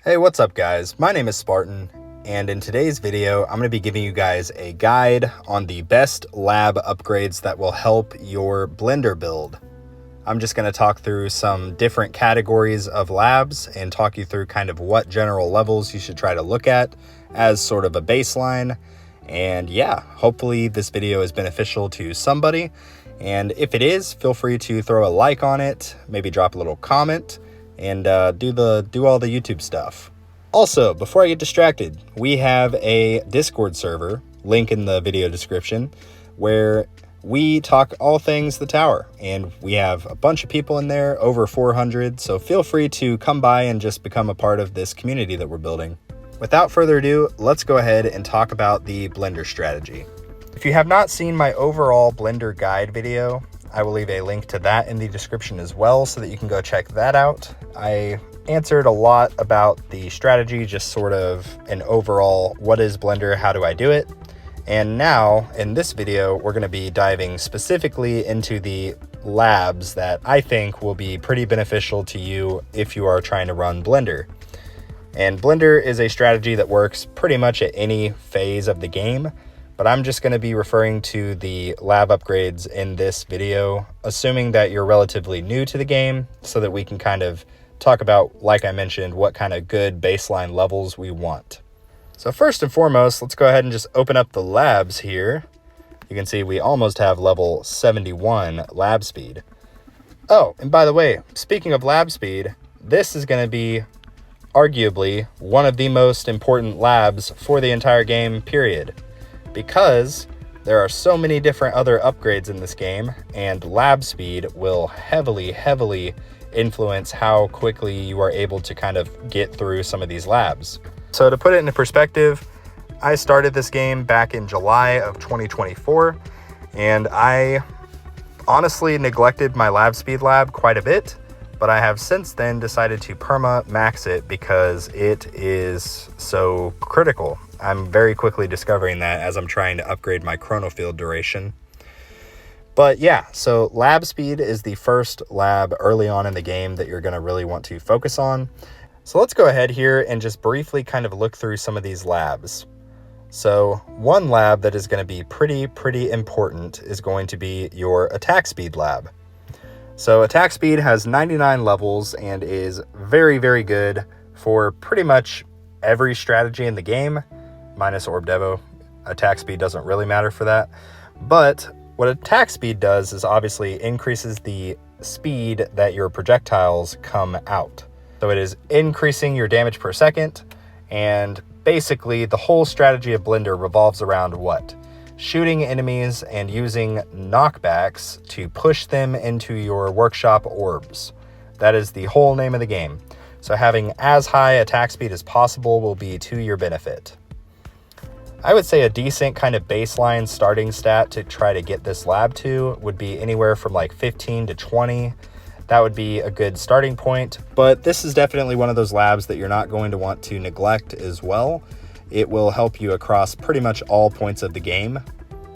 Hey, what's up guys? My name is Spartan, and in today's video, I'm going to be giving you guys a guide on the best lab upgrades that will help your Blender build. I'm just going to talk through some different categories of labs and talk you through kind of what general levels you should try to look at as sort of a baseline. And yeah, hopefully this video is beneficial to somebody. And if it is, feel free to throw a like on it, maybe drop a little comment, and do all the YouTube stuff. Also, before I get distracted, we have a Discord server, link in the video description, where we talk all things the tower, and we have a bunch of people in there, over 400, so feel free to come by and just become a part of this community that we're building. Without further ado, let's go ahead and talk about the Blender strategy. If you have not seen my overall Blender guide video, I will leave a link to that in the description as well so that you can go check that out. I answered a lot about the strategy, just sort of an overall, what is Blender, how do I do it? And now in this video, we're going to be diving specifically into the labs that I think will be pretty beneficial to you if you are trying to run Blender. And Blender is a strategy that works pretty much at any phase of the game, but I'm just going to be referring to the lab upgrades in this video, assuming that you're relatively new to the game, so that we can kind of talk about, like I mentioned, what kind of good baseline levels we want. So first and foremost, let's go ahead and just open up the labs here. You can see we almost have level 71 lab speed. Oh, and by the way, speaking of lab speed, this is going to be arguably one of the most important labs for the entire game, period. Because there are so many different other upgrades in this game, and lab speed will heavily influence how quickly you are able to kind of get through some of these labs. So to put it into perspective, I started this game back in July of 2024, and I honestly neglected my lab speed lab quite a bit, but I have since then decided to perma max it because it is so critical. I'm very quickly discovering that as I'm trying to upgrade my chrono field duration. But yeah, so lab speed is the first lab early on in the game that you're going to really want to focus on. So let's go ahead here and just briefly kind of look through some of these labs. So one lab that is going to be pretty important is going to be your attack speed lab. So attack speed has 99 levels and is very good for pretty much every strategy in the game, minus Orb Devo. Attack speed doesn't really matter for that. But what attack speed does is obviously increases the speed that your projectiles come out. So it is increasing your damage per second, and basically the whole strategy of Blender revolves around what? Shooting enemies and using knockbacks to push them into your workshop orbs. That is the whole name of the game. So having as high attack speed as possible will be to your benefit. I would say a decent kind of baseline starting stat to try to get this lab to would be anywhere from like 15 to 20. That would be a good starting point, but this is definitely one of those labs that you're not going to want to neglect as well. It will help you across pretty much all points of the game.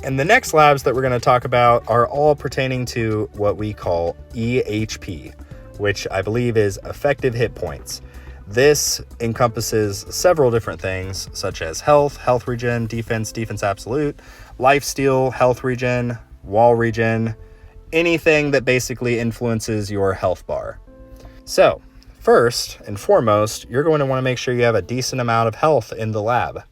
And the next labs that we're going to talk about are all pertaining to what we call EHP, which I believe is effective hit points. This encompasses several different things, such as health, health regen, defense, defense absolute, life steal, health regen, wall regen, anything that basically influences your health bar. So first and foremost, you're going to want to make sure you have a decent amount of health in the lab.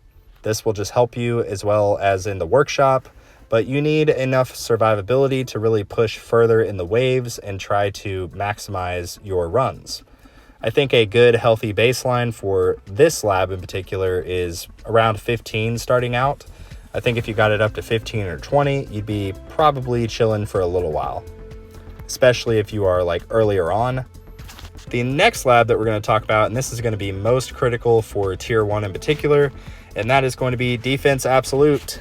This will just help you as well as in the workshop, but you need enough survivability to really push further in the waves and try to maximize your runs. I think a good healthy baseline for this lab in particular is around 15 starting out. I think if you got it up to 15 or 20, you'd be probably chilling for a little while, especially if you are like earlier on. The next lab that we're going to talk about, and this is going to be most critical for tier 1 in particular, and that is going to be defense absolute.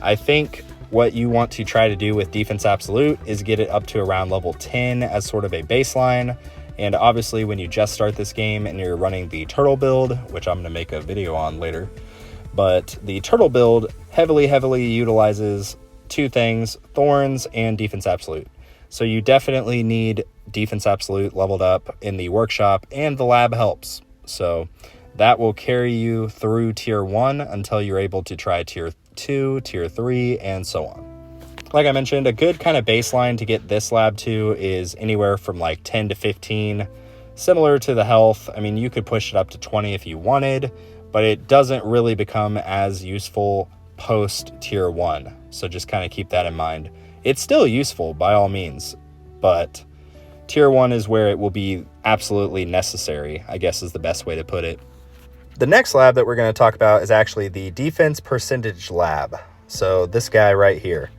I think what you want to try to do with defense absolute is get it up to around level 10 as sort of a baseline. And obviously when you just start this game and you're running the turtle build, which I'm going to make a video on later, but the turtle build heavily utilizes two things, thorns and defense absolute. So you definitely need defense absolute leveled up in the workshop, and the lab helps. So That will carry you through tier 1 until you're able to try tier 2, tier 3, and so on. Like I mentioned, a good kind of baseline to get this lab to is anywhere from like 10 to 15. Similar to the health, I mean, you could push it up to 20 if you wanted, but it doesn't really become as useful post tier 1. So just kind of keep that in mind. It's still useful by all means, but tier 1 is where it will be absolutely necessary, I guess is the best way to put it. The next lab that we're going to talk about is actually the defense percentage lab. So this guy right here.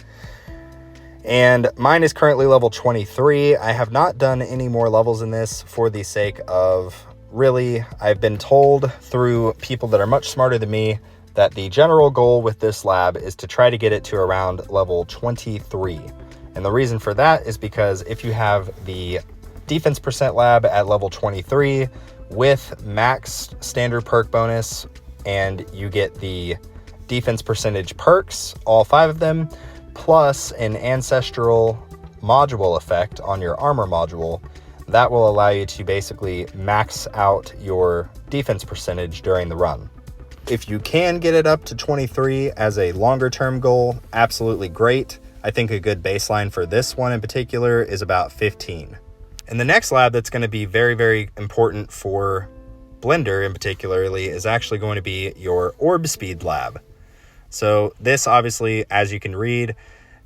And mine is currently level 23. I have not done any more levels in this for the sake of, really, I've been told through people that are much smarter than me that the general goal with this lab is to try to get it to around level 23. And the reason for that is because if you have the defense percent lab at level 23 with max standard perk bonus, and you get the defense percentage perks, all 5 of them, plus an ancestral module effect on your armor module, that will allow you to basically max out your defense percentage during the run. If you can get it up to 23 as a longer term goal, absolutely great. I think a good baseline for this one in particular is about 15. And the next lab that's going to be very, very important for Blender in particularly is actually going to be your Orb Speed lab. So this obviously, as you can read,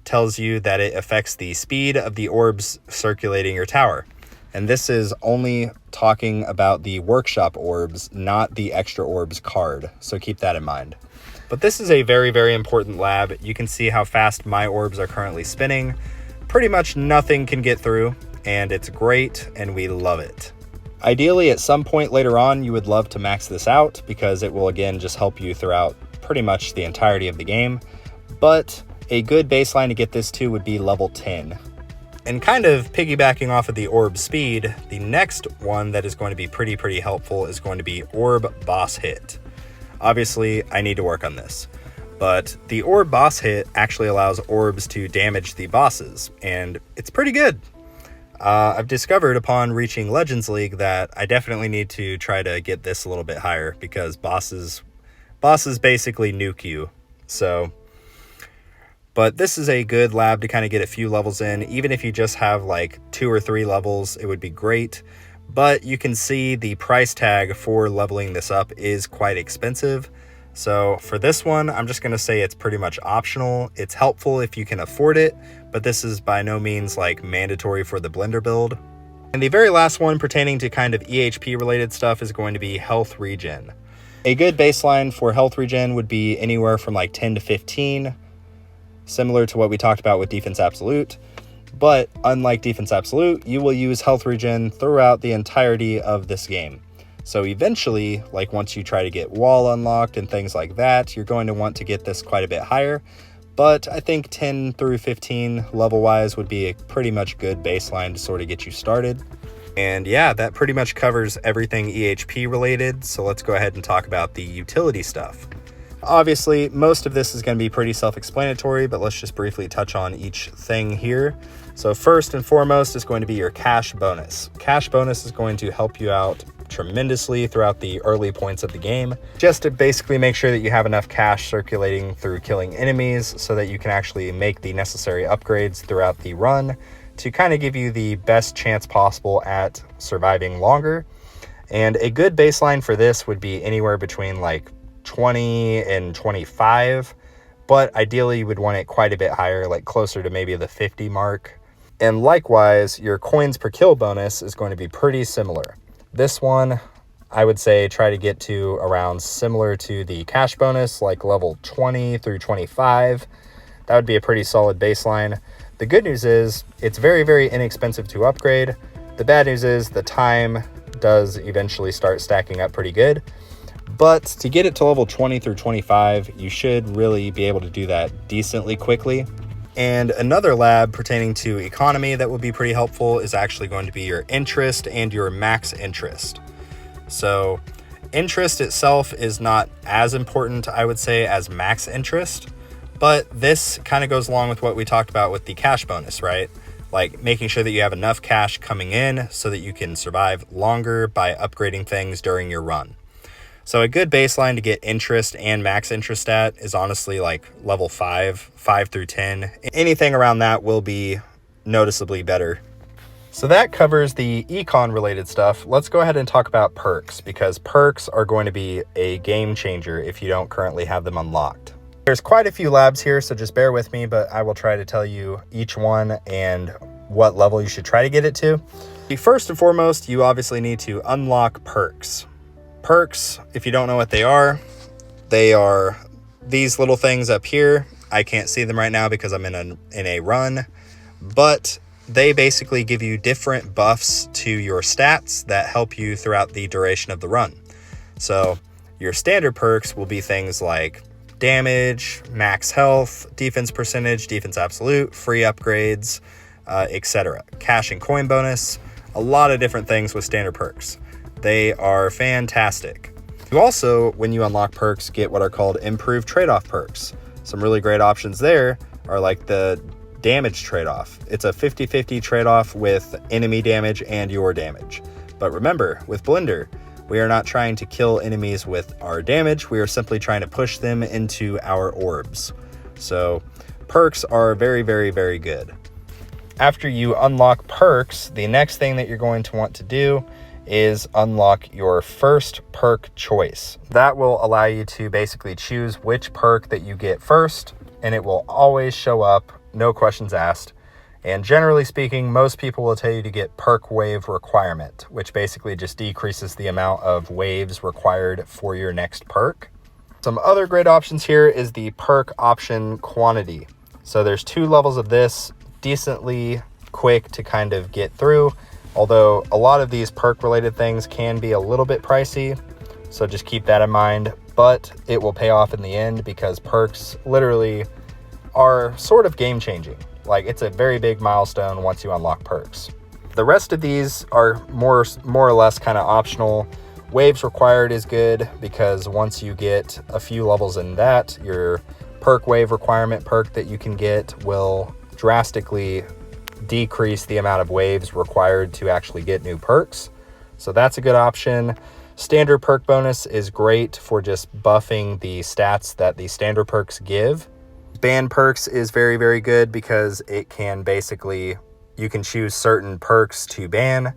tells you that it affects the speed of the orbs circulating your tower. And this is only talking about the workshop orbs, not the extra orbs card. So keep that in mind. But this is a very, very important lab. You can see how fast my orbs are currently spinning. Pretty much nothing can get through, and it's great, and we love it. Ideally, at some point later on, you would love to max this out because it will, again, just help you throughout pretty much the entirety of the game. But a good baseline to get this to would be level 10. And kind of piggybacking off of the Orb Speed, the next one that is going to be pretty helpful is going to be Orb Boss Hit. Obviously, I need to work on this, but the Orb Boss Hit actually allows orbs to damage the bosses, and it's pretty good. I've discovered upon reaching Legends League that I definitely need to try to get this a little bit higher because bosses basically nuke you. So, but this is a good lab to kind of get a few levels in. Even if you just have like 2 or 3 levels, it would be great. But you can see the price tag for leveling this up is quite expensive. So for this one, I'm just going to say it's pretty much optional. It's helpful if you can afford it, but this is by no means like mandatory for the Blender build. And the very last one pertaining to kind of EHP related stuff is going to be health regen. A good baseline for health regen would be anywhere from like 10 to 15, similar to what we talked about with Defense Absolute. But unlike Defense Absolute, you will use health regen throughout the entirety of this game. So eventually, like once you try to get wall unlocked and things like that, you're going to want to get this quite a bit higher. But I think 10 through 15 level-wise would be a pretty much good baseline to sort of get you started. And yeah, that pretty much covers everything EHP related. So let's go ahead and talk about the utility stuff. Obviously, most of this is going to be pretty self-explanatory, but let's just briefly touch on each thing here. So first and foremost is going to be your cash bonus. Cash bonus is going to help you out tremendously throughout the early points of the game, just to basically make sure that you have enough cash circulating through killing enemies so that you can actually make the necessary upgrades throughout the run to kind of give you the best chance possible at surviving longer. And a good baseline for this would be anywhere between like 20 and 25, but ideally you would want it quite a bit higher, like closer to maybe the 50 mark. And likewise, your coins per kill bonus is going to be pretty similar. This one, I would say try to get to around similar to the cash bonus, like level 20 through 25. That would be a pretty solid baseline. The good news is it's very, very inexpensive to upgrade. The bad news is the time does eventually start stacking up pretty good. But to get it to level 20 through 25, you should really be able to do that decently quickly. And another lab pertaining to economy that would be pretty helpful is actually going to be your interest and your max interest. So interest itself is not as important, I would say, as max interest, but this kind of goes along with what we talked about with the cash bonus, right? Like making sure that you have enough cash coming in so that you can survive longer by upgrading things during your run. So a good baseline to get interest and max interest at is honestly like level 5 through 10. Anything around that will be noticeably better. So that covers the econ related stuff. Let's go ahead and talk about perks, because perks are going to be a game changer if you don't currently have them unlocked. There's quite a few labs here, so just bear with me, but I will try to tell you each one and what level you should try to get it to. First and foremost, you obviously need to unlock perks. Perks, if you don't know what they are these little things up here. I can't see them right now because I'm in a run, but they basically give you different buffs to your stats that help you throughout the duration of the run. So your standard perks will be things like damage, max health, defense percentage, defense absolute, free upgrades, etc. Cash and coin bonus, a lot of different things with standard perks. They are fantastic. You also, when you unlock perks, get what are called improved trade-off perks. Some really great options there are like the damage trade-off. It's a 50-50 trade-off with enemy damage and your damage. But remember, with Blender, we are not trying to kill enemies with our damage. We are simply trying to push them into our orbs. So perks are very, very, very good. After you unlock perks, the next thing that you're going to want to do is unlock your first perk choice. That will allow you to basically choose which perk that you get first, and it will always show up, no questions asked. And generally speaking, most people will tell you to get perk wave requirement, which basically just decreases the amount of waves required for your next perk. Some other great options here is the perk option quantity. So there's 2 levels of this, decently quick to kind of get through, although a lot of these perk related things can be a little bit pricey, so just keep that in mind. But it will pay off in the end, because perks literally are sort of game changing. Like, it's a very big milestone once you unlock perks. The rest of these are more or less kind of optional. Waves required is good, because once you get a few levels in that, your perk wave requirement perk that you can get will drastically decrease the amount of waves required to actually get new perks. So that's a good option. Standard perk bonus is great for just buffing the stats that the standard perks give. Ban perks is very, very good, because it can basically, you can choose certain perks to ban.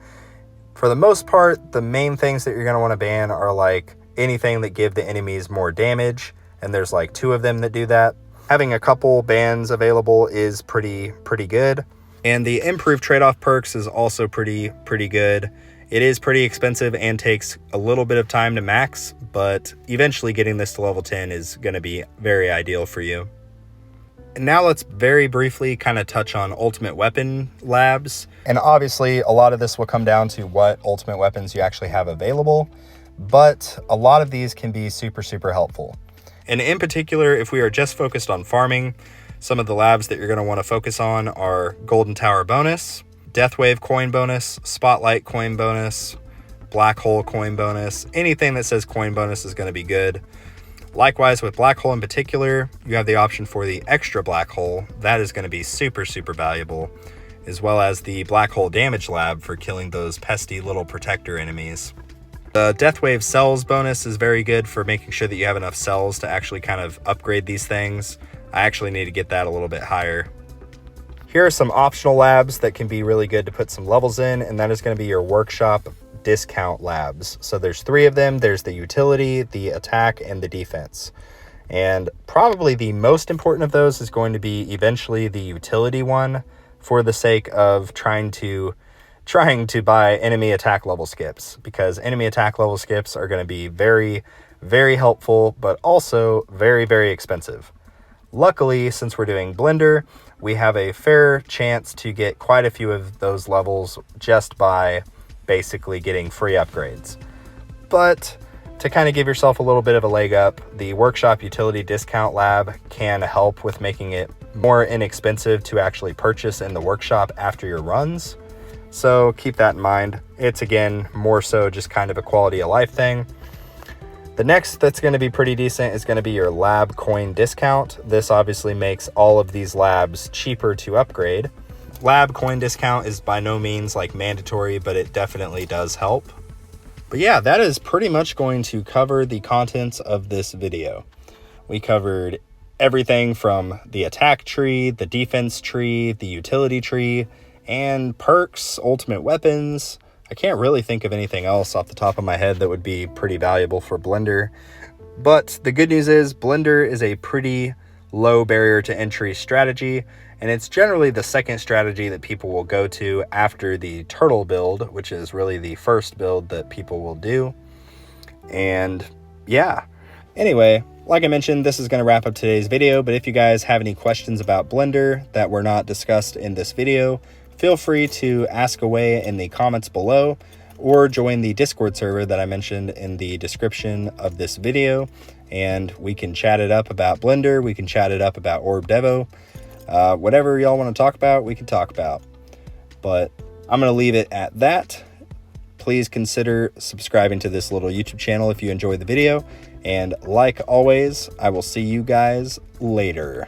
For the most part, the main things that you're going to want to ban are like anything that give the enemies more damage, and there's like 2 of them that do that. Having a couple bans available is pretty good. And the improved trade-off perks is also pretty good. It is pretty expensive and takes a little bit of time to max, but eventually getting this to level 10 is going to be very ideal for you. And now let's very briefly kind of touch on ultimate weapon labs. And obviously a lot of this will come down to what ultimate weapons you actually have available, but a lot of these can be super, super helpful. And in particular, if we are just focused on farming, some of the labs that you're going to want to focus on are Golden Tower bonus, Death Wave coin bonus, Spotlight coin bonus, Black Hole coin bonus. Anything that says coin bonus is going to be good. Likewise, with Black Hole in particular, you have the option for the Extra Black Hole. That is going to be super, super valuable, as well as the Black Hole damage lab for killing those pesky little protector enemies. The Death Wave cells bonus is very good for making sure that you have enough cells to actually kind of upgrade these things. I actually need to get that a little bit higher. Here are some optional labs that can be really good to put some levels in, and that is going to be your workshop discount labs. So there's 3 of them. There's the utility, the attack, and the defense. And probably the most important of those is going to be eventually the utility one, for the sake of trying to buy enemy attack level skips, because enemy attack level skips are going to be very, very helpful, but also very, very expensive. Luckily, since we're doing Blender, we have a fair chance to get quite a few of those levels just by basically getting free upgrades. But to kind of give yourself a little bit of a leg up, the workshop utility discount lab can help with making it more inexpensive to actually purchase in the workshop after your runs. So keep that in mind. It's, again, more so just kind of a quality of life thing. The next that's going to be pretty decent is going to be your lab coin discount. This obviously makes all of these labs cheaper to upgrade. Lab coin discount is by no means like mandatory, but it definitely does help. But yeah, that is pretty much going to cover the contents of this video. We covered everything from the attack tree, the defense tree, the utility tree, and perks, ultimate weapons. I can't really think of anything else off the top of my head that would be pretty valuable for Blender. But the good news is Blender is a pretty low barrier to entry strategy, and it's generally the second strategy that people will go to after the turtle build, which is really the first build that people will do. And yeah, anyway, like I mentioned, this is going to wrap up today's video, but if you guys have any questions about Blender that were not discussed in this video, feel free to ask away in the comments below, or join the Discord server that I mentioned in the description of this video, and we can chat it up about Blender, we can chat it up about Orb Devo, whatever y'all want to talk about, we can talk about. But I'm going to leave it at that. Please consider subscribing to this little YouTube channel if you enjoyed the video, and like always, I will see you guys later.